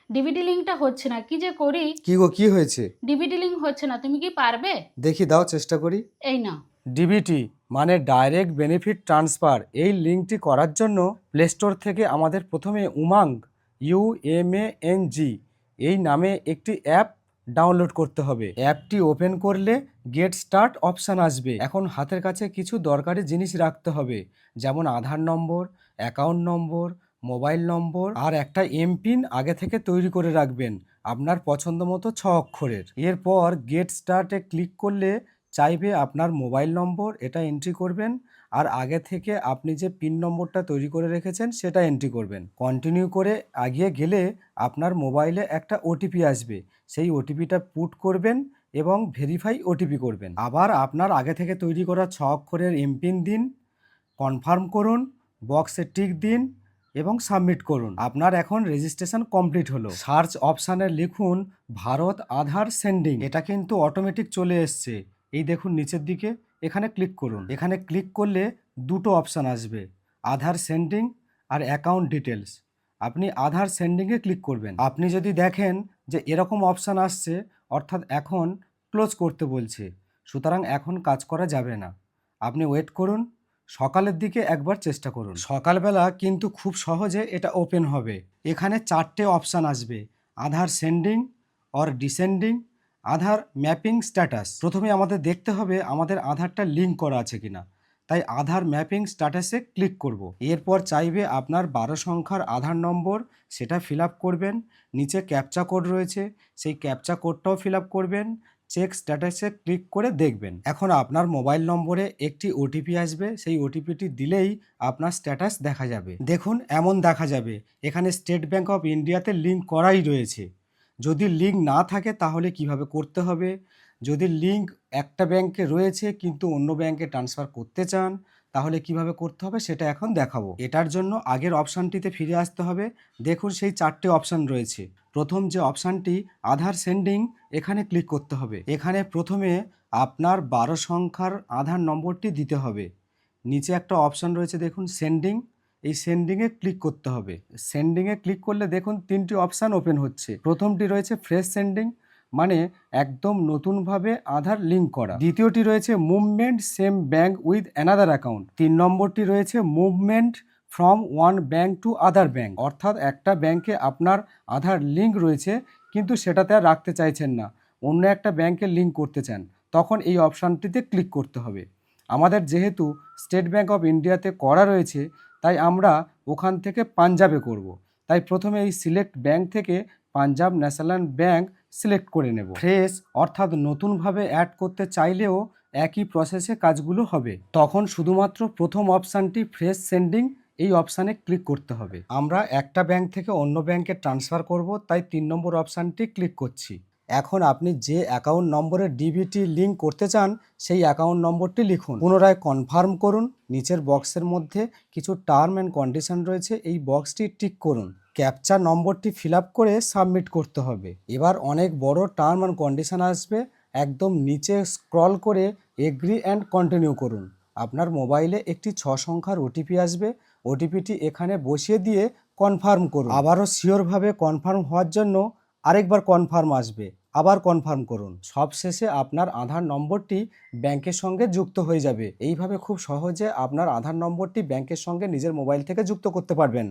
DVD লিঙ্কটা হচ্ছে না, কি যে করি। কি গো, কি হয়েছে? ডিভিডি লিঙ্ক হচ্ছে না, তুমি কি পারবে? দেখি, দাও, চেষ্টা করি। এই নাও। ডিবিটি মানে ডাইরেক্ট বেনিফিট ট্রান্সফার, এই লিঙ্কটি করার জন্য প্লে স্টোর থেকে আমাদের প্রথমে উমাং UMANG এই নামে একটি অ্যাপ ডাউনলোড করতে হবে। অ্যাপটি ওপেন করলে গেট স্টার্ট অপশান আসবে। এখন হাতের কাছে কিছু দরকারি জিনিস রাখতে হবে, যেমন আধার নম্বর, অ্যাকাউন্ট নম্বর, মোবাইল নম্বর আর একটা এমপিন আগে থেকে তৈরি করে রাখবেন, আপনার পছন্দ মতো 6 অক্ষরের। এরপর গেট স্টার্টে ক্লিক করলে চাইবে আপনার মোবাইল নম্বর, এটা এন্ট্রি করবেন, আর আগে থেকে আপনি যে পিন নম্বরটা তৈরি করে রেখেছেন সেটা এন্ট্রি করবেন। কন্টিনিউ করে এগিয়ে গেলে আপনার মোবাইলে একটা ওটিপি আসবে, সেই ওটিপিটা পুট করবেন এবং ভেরিফাই ওটিপি করবেন। আবার আপনার আগে থেকে তৈরি করা 6 অক্ষরের এমপিন দিন, কনফার্ম করুন, বক্সে টিক দিন এবং সাবমিট করুন। আপনার এখন রেজিস্ট্রেশন কমপ্লিট হলো। সার্চ অপশানে লিখুন ভারত আধার সেন্ডিং, এটা কিন্তু অটোমেটিক চলে এসছে। এই দেখুন নিচের দিকে, এখানে ক্লিক করুন। এখানে ক্লিক করলে দুটো অপশান আসবে, আধার সেন্ডিং আর অ্যাকাউন্ট ডিটেলস। আপনি আধার সেন্ডিংয়ে ক্লিক করবেন। আপনি যদি দেখেন যে এরকম অপশান আসছে, অর্থাৎ এখন ক্লোজ করতে বলছে, সুতরাং এখন কাজ করা যাবে না। আপনি ওয়েট করুন, সকালের দিকে একবার চেষ্টা করুন। সকালবেলা কিন্তু খুব সহজে এটা ওপেন হবে। এখানে 4টে অপশান আসবে, Aadhaar sending or descending, Aadhaar mapping status. প্রথমে আমাদের দেখতে হবে আমাদের আধারটা লিঙ্ক করা আছে কিনা, তাই আধার ম্যাপিং স্ট্যাটাসে ক্লিক করব। এরপর চাইবে আপনার 12 সংখ্যার আধার নম্বর, সেটা ফিল আপ করবেন। নিচে ক্যাপচা কোড রয়েছে, সেই ক্যাপচা কোডটাও ফিল আপ করবেন। চেক স্ট্যাটাসে ক্লিক করে দেখবেন। এখন আপনার মোবাইল নম্বরে একটি ওটিপি আসবে, সেই ওটিপিটি দিলেই আপনার স্ট্যাটাস দেখা যাবে। দেখুন এমন দেখা যাবে, এখানে স্টেট ব্যাঙ্ক অফ ইন্ডিয়াতে লিঙ্ক করাই রয়েছে। যদি লিঙ্ক না থাকে তাহলে কিভাবে করতে হবে, যদি লিঙ্ক একটা ব্যাংকে রয়েছে কিন্তু অন্য ব্যাংকে ট্রান্সফার করতে চান তাহলে কিভাবে করতে হবে সেটা এখন দেখাবো। এটার জন্য আগের অপশানটিতে ফিরে আসতে হবে। দেখুন সেই 4টে অপশান রয়েছে। প্রথম যে অপশানটি আধার সেন্ডিং, এখানে ক্লিক করতে হবে। এখানে প্রথমে আপনার 12 সংখ্যার আধার নম্বরটি দিতে হবে। নিচে একটা অপশান রয়েছে দেখুন সেন্ডিং, এই সেন্ডিংয়ে ক্লিক করতে হবে। সেন্ডিংয়ে ক্লিক করলে দেখুন 3টি অপশান ওপেন হচ্ছে। প্রথমটি রয়েছে ফ্রেশ সেন্ডিং, মানে একদম নতুনভাবে আধার লিঙ্ক করা। দ্বিতীয়টি রয়েছে movement same bank with another account. 3 নম্বরটি রয়েছে movement from one bank to other bank, অর্থাৎ একটা ব্যাঙ্কে আপনার আধার লিঙ্ক রয়েছে কিন্তু সেটাতে আর রাখতে চাইছেন না, অন্য একটা ব্যাঙ্কে লিঙ্ক করতে চান, তখন এই অপশানটিতে ক্লিক করতে হবে। আমাদের যেহেতু স্টেট ব্যাঙ্ক অফ ইন্ডিয়াতে করা রয়েছে তাই আমরা ওখান থেকে পাঞ্জাবে করব। তাই প্রথমে এই সিলেক্ট ব্যাঙ্ক থেকে পাঞ্জাব ন্যাশনাল ব্যাঙ্ক সিলেক্ট করে নেব। ফ্রেশ অর্থাৎ নতুনভাবে অ্যাড করতে চাইলেও একই প্রসেসে কাজগুলো হবে। তখন শুধুমাত্র প্রথম অপশানটি ফ্রেশ সেন্ডিং, এই অপশানে ক্লিক করতে হবে। আমরা একটা ব্যাঙ্ক থেকে অন্য ব্যাঙ্কে ট্রান্সফার করব, তাই 3 নম্বর অপশানটি ক্লিক করছি। এখন আপনি যে অ্যাকাউন্ট নম্বরে ডিবিটি লিঙ্ক করতে চান সেই অ্যাকাউন্ট নম্বরটি লিখুন, পুনরায় কনফার্ম করুন। নিচের বক্সের মধ্যে কিছু টার্ম অ্যান্ড কন্ডিশন রয়েছে, এই বক্সটি টিক করুন। ক্যাপচা নম্বরটি ফিল আপ করে সাবমিট করতে হবে। এবার অনেক বড় টার্ম অ্যান্ড কন্ডিশন আসবে, একদম নিচে স্ক্রল করে এগ্রি অ্যান্ড কন্টিনিউ করুন। আপনার মোবাইলে একটি 6 সংখ্যার ওটিপি আসবে, ওটিপিটি এখানে বসিয়ে দিয়ে কনফার্ম করুন। আবারও শিওরভাবে কনফার্ম হওয়ার জন্য আরেকবার কনফার্ম আসবে, আবার কনফার্ম করুন। সবশেষে আপনার আধার নম্বরটি ব্যাংকের সঙ্গে যুক্ত হয়ে যাবে। এইভাবে খুব সহজে আপনার আধার নম্বরটি ব্যাংকের সঙ্গে নিজের মোবাইল থেকে যুক্ত করতে পারবেন।